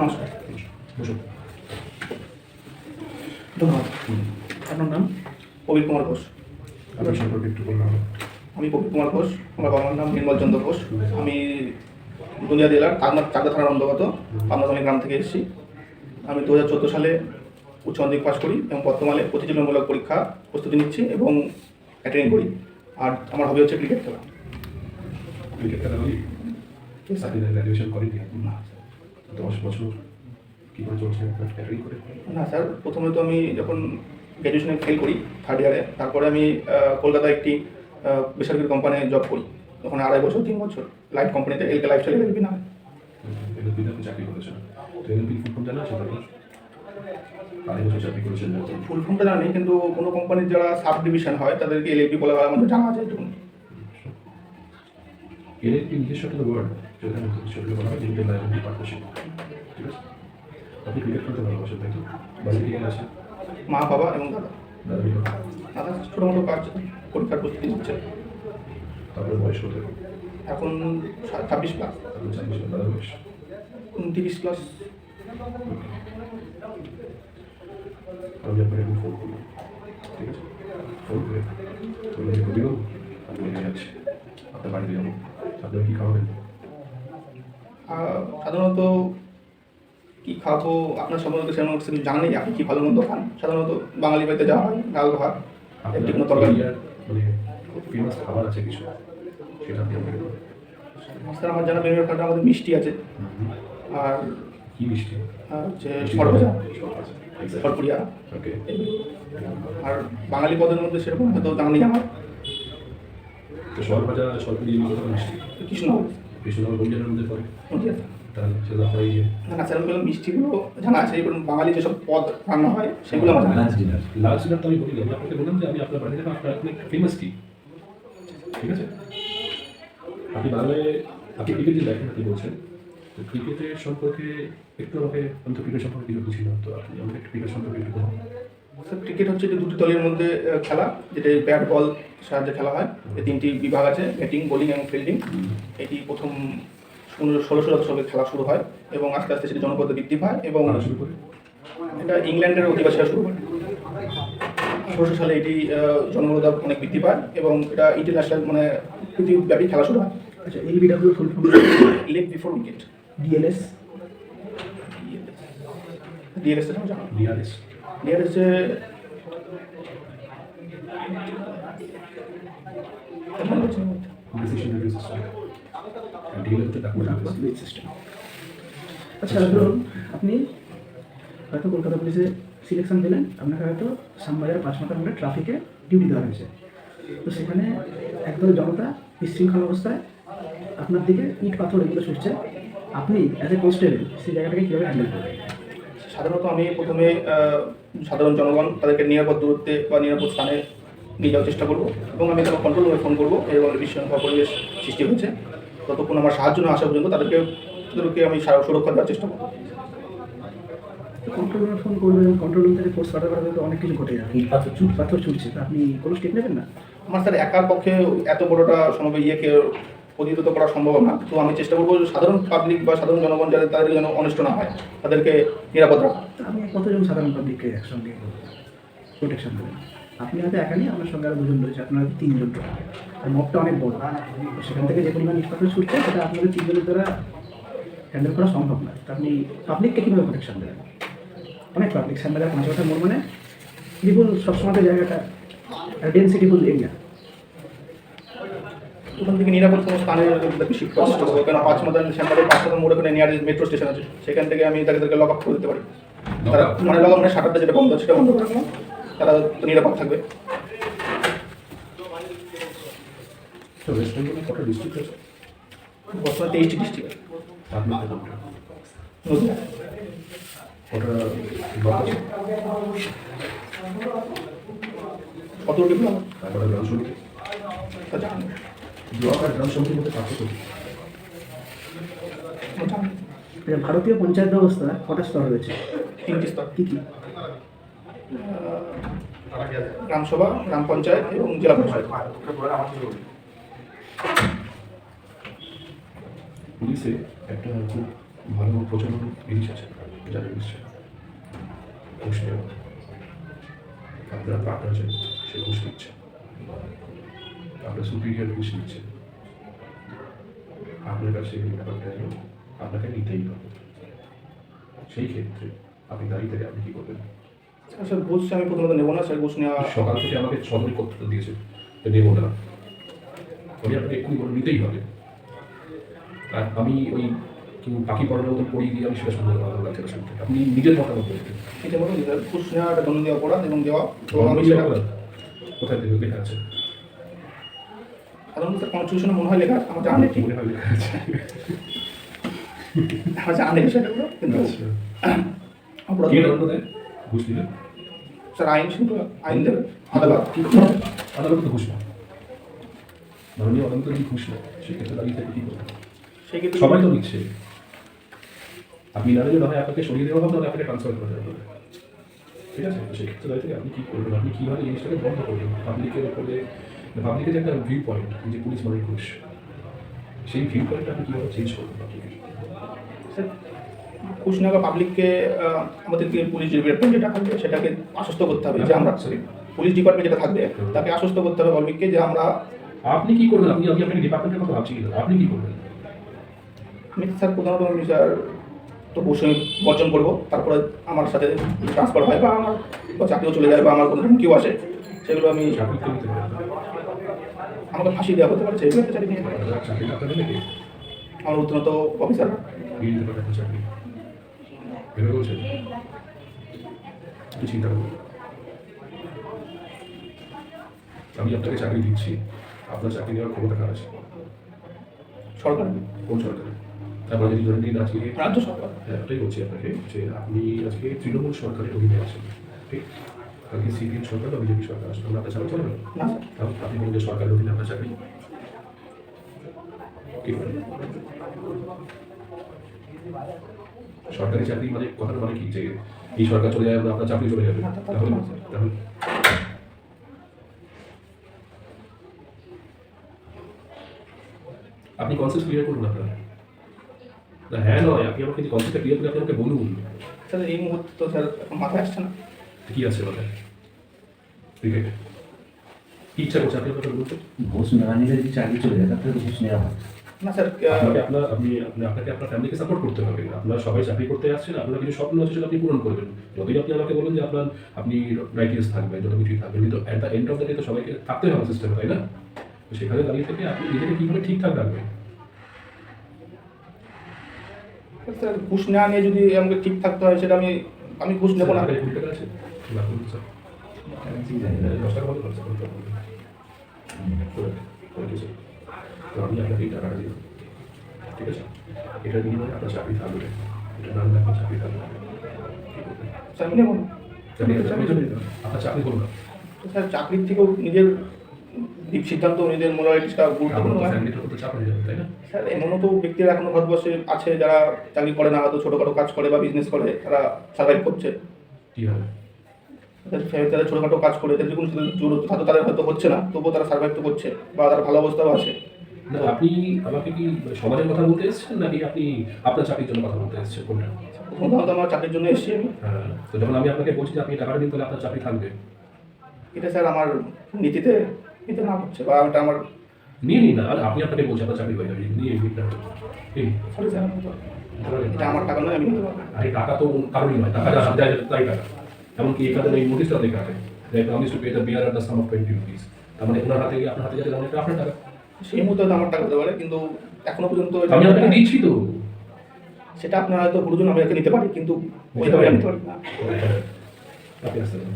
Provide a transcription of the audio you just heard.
নমস্কার। বসুন। ধন্যবাদ। আপনার নাম? প্রবীর কুমার ঘোষ। আপনার সম্পর্কে একটু বললাম। আমি প্রবীর কুমার ঘোষ, আমার বাবার নাম নির্মল চন্দ্র ঘোষ। আমি দুনিয়া জেলার চাকদা থানার অন্তর্গত পাবনাতলী গ্রাম থেকে এসেছি। আমি 2014 সালে উচ্চ মাধ্যমিক পাশ করি এবং বর্তমানে প্রতিযোগিতামূলক পরীক্ষা প্রস্তুতি নিচ্ছি এবং অ্যাটেন্ড করি। আর আমার হবি হচ্ছে ক্রিকেট খেলা। ক্রিকেট খেলা করি। আপনি গ্র্যাজুয়েশন করেন না? 10 বছর কী করে চলছে আপনার ক্যারিয়ার করে? না স্যার, প্রথমে তো আমি যখন গ্র্যাজুয়েশনে ফেল করি থার্ড ইয়ারে, তারপরে আমি কলকাতায় একটি বেসরকারি কোম্পানিতে জব করি। ওখানে 2.5 বছর 3 বছর লাইফ কোম্পানিতে এলকে লাইফস্টাইল এলএলপি নামে। এলএলপিতে আপনি চাকরি করেছেন, তো এলএলপি ফুল ফর্ম জানা আছে? 2.5 বছর চাকরি করেছেন। ফুল ফর্মটা জানি, কিন্তু কোনো কোম্পানির যারা সাব ডিভিশন হয় তাদেরকে এলএলপি বলা হয়, আমাদের জানা আছে এটুকু। এলএলপি নিজস্ব একটা ওয়ার্ড, যেখানে সেগুলো বলা হয় লিমিটেড লায়াবিলিটি পার্টনারশিপ। ঠিক আছে, আপনি ক্রিকেট খেলতে ভালোবাসেন তাই তো? বাড়িতে কে আছে? মা, বাবা এবং দাদা। দাদা দাদা ছোটো মোটো কাজ পরীক্ষার প্রস্তুতি নিচ্ছে। তারপরে বয়স কত? এখন 26 প্লাস। আপনি 26, দাদা বয়স 29 প্লাস। আমি আপনাকে একটু ফোন করলাম, ঠিক আছে? ফোন করে বললাম যে কবি বাবু আমি এখানে যাচ্ছি, আপনার বাড়িতে যাবো, আপনারা কী খাওয়াবেন? সাধারণত কী খাবো আপনার সম্বন্ধে সেরকম কিছু জানি, আপনি কী ভালো মন্দ খান। সাধারণত বাঙালি বাড়িতে যাওয়া হয় ডাল ভাত, একটি কোনো তরকারি। মানে খুব ফেমাস খাবার আছে কিছু, সেটা আপনি আমাকে বলুন। স্যার আমার জানা বিভিন্ন খাবার আমাদের মিষ্টি আছে, আর কী মিষ্টি? হচ্ছে সরভাজা, Exactly. সরপুরিয়া। ওকে। আর বাঙালি পদের মধ্যে সেরকম হয়তো জানি আমার তো সরভাজা সরপুরি কত মিষ্টি? কৃষ্ণনগর। কৃষ্ণনগর গুঞ্জনের মধ্যে পড়ে, নদীয়া। তাহলে সেটা আপনার ইয়ে না না স্যার, আমি বললাম মিষ্টিগুলো জানা আছে, এবং বাঙালি যেসব পদ রান্না হয় সেগুলো আমার জানা লাঞ্চ আছে। ডিনার। লাঞ্চ ডিনার তো আমি বলি, আমি আপনাকে বললাম যে আমি আপনার বাড়িতে যাবো, আপনার ফেমাস কি? ঠিক আছে, আপনি বাংলায় আপনি ক্রিকেট যে দেখেন আপনি বলছেন, তো ক্রিকেটের সম্পর্কে একটু আমাকে, আমি তো ক্রিকেট সম্পর্কে কিছু বুঝি না, তো আপনি আমাকে একটু ক্রিকেট সম্পর্কে একটু বলুন। স্যার ক্রিকেট হচ্ছে যে দুটি দলের মধ্যে খেলা, যেটা ব্যাট বল সাহায্যে খেলা হয়। এই 3টি বিভাগ আছে, ব্যাটিং, বোলিং এবং ফিল্ডিং। এটি প্রথম 1600 শতকে খেলা শুরু হয় এবং আস্তে আস্তে সেটি জনপদ বৃদ্ধি পায় এবং খেলা শুরু করে এটা ইংল্যান্ডের অধিবাসীরা শুরু করে। 1800 সালে এটি জনপ্রিয়তা অনেক বৃদ্ধি পায় এবং এটা ইন্টারন্যাশনাল মানে পৃথিবীব্যাপী খেলা শুরু হয়। আচ্ছা, LBW full form? Leg before wicket. DLS? DLS এর জানো? ডিআরএস। ডিএলএস যে ডিসিশন রিভিউ সিস্টেম, ডিএল হচ্ছে ডাকুমেন্ট সিস্টেম। আচ্ছা, ধরুন আপনি হয়তো কলকাতা পুলিশে সিলেকশন দিলেন, আপনাকে হয়তো শ্যামবাজার 5 মাথার মোড়ে ট্রাফিকে ডিউটি দেওয়া হয়েছে। তো সেখানে একদল জনতা বিশৃঙ্খল অবস্থায় আপনার দিকে ইট পাথর এগুলো ছুটছে, আপনি অ্যাজ এ কনস্টেবল সেই জায়গাটাকে কীভাবে হ্যান্ডেল করবেন? সাধারণত আমি প্রথমে সাধারণ জনগণ তাদেরকে নিরাপদ দূরত্বে বা নিরাপদ স্থানে নিয়ে যাওয়ার চেষ্টা করবো এবং আমি তাদের কন্ট্রোল রুমে ফোন করবো। এরকম বিশৃঙ্খল পরিবেশ সৃষ্টি হয়েছে, ততক্ষণ আমার সাহায্য না আসা পর্যন্ত তাদেরকে আমি সুরক্ষা দেওয়ার চেষ্টা করবো। কন্ট্রোল রুমে ফোন করবেন এবং কন্ট্রোল রুম থেকে ফোর্স পাঠাতে পাঠাতে তো অনেক কিছু ঘটে যায়, ইট পাথর ছুটছে, তো আপনি কোনো স্টেপ নেবেন না? আমার স্যার একার পক্ষে এত বড়টা সময় ইয়েকে প্রতিহত করা সম্ভব না, তো আমি চেষ্টা করবো সাধারণ পাবলিক বা সাধারণ জনগণ যাদের তাদের যেন অনিষ্ট না হয়, তাদেরকে নিরাপদ রাখা। আপনি কতজন সাধারণ পাবলিককে একসঙ্গে প্রোটেকশন দেবেন? আপনি হয়তো একা নিয়ে, আপনার সঙ্গে আরও 2জন রয়েছে, আপনার হয়তো 3জন, আর মপটা অনেক বড়, তো সেখান থেকে যে পরিমাণ ইট পাথর ছুটছে সেটা আপনাদের 3জনের দ্বারা হ্যান্ডেল করা সম্ভব নয়। তো আপনি পাবলিককে কীভাবে প্রোটেকশন দেবেন? অনেক পাবলিক, শ্যামবাজার 5 মাথার মোড় মানে বিপুল সবসময় জায়গাটা ডেন্সিটিফুল এরিয়া। ওখান থেকে নিরাপদ কোনো স্থানে শিফট করার চেষ্টা করবো, কারণ 5 মাথার শ্যামবাজার 5 মাথার মোড় ওখানে নিয়ারেস্ট মেট্রো স্টেশন আছে, সেখান থেকে আমি তাদেরকে লক আপ করে দিতে পারি। তারা মানে লক আপ মানে শাটারটা যেটা বন্ধ সেটা বন্ধ করে রাখলাম, তারা নিরাপদ থাকবে। তো ওয়েস্ট বেঙ্গলে কত ডিস্ট্রিক্ট আছে? বর্তমানে 23টি ডিস্ট্রিক্ট। আপনি কোনটা? নদীয়া। ওটা ব্লক আছে? 17টি ব্লক। তারপরে গ্রাম সমিতি। তা জানি না। ব্লক আর গ্রাম সমিতির মধ্যে পার্থক্য কি? জানি না। আচ্ছা, ভারতীয় পঞ্চায়েত ব্যবস্থা কটা স্তর রয়েছে? 3টি স্তর। কী কী? গ্রামসভা, গ্রাম পঞ্চায়েত এবং জেলা পরিষদ। পুলিশে একটা খুব ভালো প্রচলন জিনিস আছে যাদের নিশ্চয় ঘুষ নেওয়া আপনার পার্টনার আছে সে ঘুষ নিচ্ছে, আপনার সুপিরিয়র ঘুষ নিচ্ছে, আপনার কাছে এই ব্যাপারটা এলো আপনাকে নিতেই হবে। সেই ক্ষেত্রে আপনি দাঁড়িয়ে থেকে আপনি কী করবেন? স্যার ঘুষ আমি প্রথমত নেবো না স্যার, ঘুষ নেওয়া সকাল থেকে আমাকে সদরি করতে দিয়েছে যে নেবো না, আমি আপনাকে এক্ষুনি বলে নিতেই হবে। আর আমি ওই পাখি পড়ানোর মতন পড়িয়ে দিয়ে আমি সেটা শুনতে ভালো লাগছে না শুনতে। আপনি নিজের মতামত বলছেন এটা বলুন স্যার, ঘুষ নেওয়া একটা দণ্ডনীয় অপরাধ এবং দেওয়া, তো আমি সেটা কোথায় থেকে লেখা আছে? সাধারণত স্যার কনস্টিটিউশনে মনে হয় লেখা আছে, আমার জানা নেই ঠিক, মনে হয় লেখা আছে। আমার জানা নেই সেটাগুলো, কিন্তু আচ্ছা। অপরাধ কে দণ্ড দেয় ঘুষ দিলে? স্যার আইন শৃঙ্খলা আইন দেবে আদালত। আদালত তো ঘুষ না, মাননীয় আদালত যদি ঘুষ নেয় সেক্ষেত্রে দাঁড়িয়ে থেকে কী করবে? সেই ক্ষেত্রে সবাই তো নিচ্ছে, আপনি না দিলে না হয় আপনাকে সরিয়ে দেওয়া হবে, নাহলে আপনাকে ট্রান্সফার করা যাবে। ঠিক আছে, সেক্ষেত্রে দাঁড়িয়ে থেকে আপনি কী করবেন, আপনি কীভাবে জিনিসটাকে বন্ধ করবেন? পাবলিকের উপরে, পাবলিকের যে একটা ভিউ পয়েন্ট যে পুলিশ মানে ঘুষ, সেই ভিউ পয়েন্টটা আপনি কীভাবে চেঞ্জ করবেন পাবলিকের? স্যার ঘুষ নেওয়া পাবলিককে আমাদেরকে পুলিশ ডিপার্টমেন্ট যেটা থাকবে সেটাকে আশ্বস্ত করতে হবে যে আমরা, সরি, পুলিশ ডিপার্টমেন্ট যেটা থাকবে তাকে আশ্বস্ত করতে হবে পাবলিককে যে আমরা, আপনি কী করবেন? আপনি আমি আপনাকে ডিপার্টমেন্টের কথা ভাবছি কিন্তু আপনি কী করবেন? আমি স্যার প্রধানত আমি স্যার তো অবশ্যই বর্জন করবো, তারপরে আমার সাথে ট্রান্সফার হয় বা আমার বা চাকরিও চলে যায় বা আমার কোনো কেউ আসে, সেগুলো আমি চাকরি তো নিতে পারেন, আমাকে ফাঁসি দেওয়া হতে পারে, সেগুলো একটা চাকরি নিয়ে নেবো। চাকরি আপনাদের নাকি আমার উত্তরত অফিসার নিয়ে নিতে পারেন চাকরি, ভেবে বলছেন? একটু চিন্তা করুন। আমি আপনাকে চাকরি দিচ্ছি, আপনার চাকরি নেওয়ার ক্ষমতা কার আছে? সরকার, কোন সরকার? তারপরে যদি ধরেন দিন আজকে, রাজ্য সরকার। হ্যাঁ ওটাই বলছি আপনাকে যে আপনি আজকে তৃণমূল সরকারের অধীনে আছেন, ঠিক? কালকে সিপিএম সরকার বা বিজেপি সরকার আসলে আপনার চাকরি চলবে না। না স্যার, তাহলে আপনি বলুন যে সরকারের অধীনে আপনার চাকরি কী করবেন? সরকারি চাকরি মানে কথাটা মানে কি যে এই সরকার চলে যাবে আপনার চাকরি চলে যাবে? তাহলে তাহলে আপনি কনসেপ্ট ক্লিয়ার করুন আপনার। না হ্যাঁ নয়, আপনি আমাকে যে কনসেপ্টটা ক্লিয়ার করে আপনি আমাকে বলুন স্যার এই মুহূর্তে তো স্যার এখন মাথায় আসছে না। কী আছে মাথায়? ক্রিকেট কী ইচ্ছা করছে আপনি আপনাকে বলতে? ঘুষ না নিলে যদি চাকরি চলে যায় তাহলে ঘুষ নেওয়া হয়। না স্যার, আপনাকে আপনাকে আপনার ফ্যামিলিকে সাপোর্ট করতে হবে। আপনারা সবাই চাকরি করতে আসছেন, আপনার কিছু স্বপ্ন আছে সেটা আপনি পূরণ করবেন। যদি আপনি আমাকে বলেন যে আপনি রাইটিয়াস থাকবেন, যত কিছুই থাকবেন, কিন্তু at the end of the day তো সবাইকে থাকতে হবে সিস্টেমে, তাই না? তো সেখানে দাঁড়িয়ে থেকে আপনি নিজেকে কীভাবে ঠিকঠাক রাখবেন? স্যার ঘুষ নেওয়া নিয়ে যদি আমাকে ঠিক থাকতে হয় সেটা আমি ঘুষ নেবো না। 20 টাকা আছে? রাখুন স্যার, 10 টাকা বলে খরচা করতে হবে। তো আমি আপনাকে এই টাকাটা দিব, ঠিক আছে? এটার বিনিময়ে আপনার চাকরি থাকবে, এটা না হলে আপনার চাকরি থাকবে না। কী করবেন? স্যার আমি নেবো না। আপনার চাকরি করুন না, তো স্যার চাকরির থেকেও নিজের সিদ্ধান্ত, নিজের মোরালিটিসটা গুরুত্বপূর্ণ আপনার নয়। ফ্যামিলিটার উপর চাপ হয়ে যাবে, তাই না? স্যার এমনও তো ব্যক্তিরা এখনো ভারতবর্ষে আছে যারা চাকরি করে না, হয়তো ছোটোখাটো কাজ করে বা বিজনেস করে, তারা সার্ভাইভ করছে। কী হবে? তাদের ছোটোখাটো কাজ করে তাদের কোনো জরুরত হয়তো তাদের হয়তো হচ্ছে না, তবুও তারা সার্ভাইভ তো করছে বা তারা ভালো অবস্থাও আছে। না আপনি আমাকে কি সমাজের কথা বলতে এসেছেন নাকি আপনি আপনার চাকরির জন্য কথা বলতে এসেছেন, কোনটা? প্রথমত আমার চাকরির জন্য এসেছি আমি। হ্যাঁ, তো যখন আমি আপনাকে বলছি যে আপনি টাকাটা দিন তাহলে আপনার চাকরি থাকবে, এটা স্যার আমার নীতিতে নিতে না হচ্ছে বা এটা আমার, নিয়ে নিন না। আর আপনি আপনাকে বলছি আপনার চাকরি হয়ে যাবে, নিয়ে নিন না। নিন। সরি স্যার, এটা আমার টাকা নয়, আমি নিতে পারবো না। আর এই টাকা তো কারণই নয়, টাকা যা হাতে দেয় তাই টাকা। এমনকি এখানে এই নোটিশটা লেখা আছে যে promise to pay the bear the some of 20 rupees. তার মানে ওনার হাতে আপনার হাতে যাতে অনেকটা আপনার টাকা। সেই মুহূর্তে হয়তো আমার টাকা হতে পারে, কিন্তু এখনো পর্যন্ত আমি আপনাকে দিচ্ছি তো। সেটা আপনার হয়তো গুরুজন আমি নিতে পারি, কিন্তু ওইভাবে আমি নিতে পারি না। আপনি আসতে পারেন।